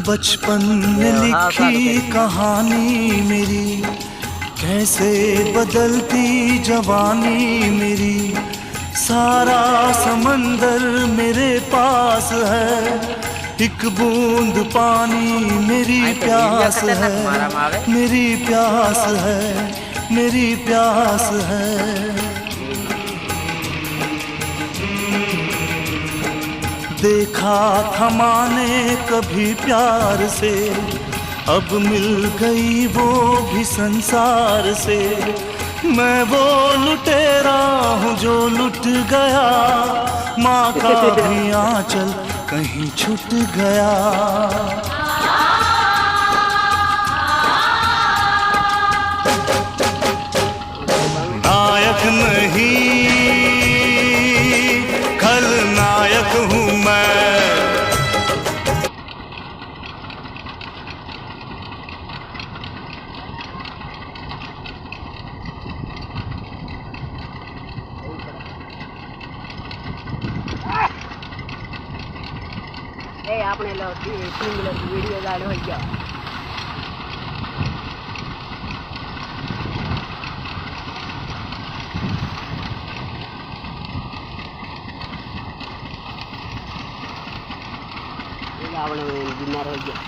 बचपन में लिखी कहानी मेरी, कैसे बदलती जवानी मेरी। सारा समंदर मेरे पास है, एक बूंद पानी मेरी प्यास है, मेरी प्यास है, मेरी प्यास है। देखा था माने कभी प्यार से, अब मिल गई वो भी संसार से। मैं वो लुटेरा हूँ जो लुट गया, माँ का भी आंचल कहीं छूट गया। नायक नहीं खलनायक हूँ मैं। આપણે 3 મિનિટ વિડીયો ગાડ હોય ગયો। આપણે ગિરનાર હોય ગયો।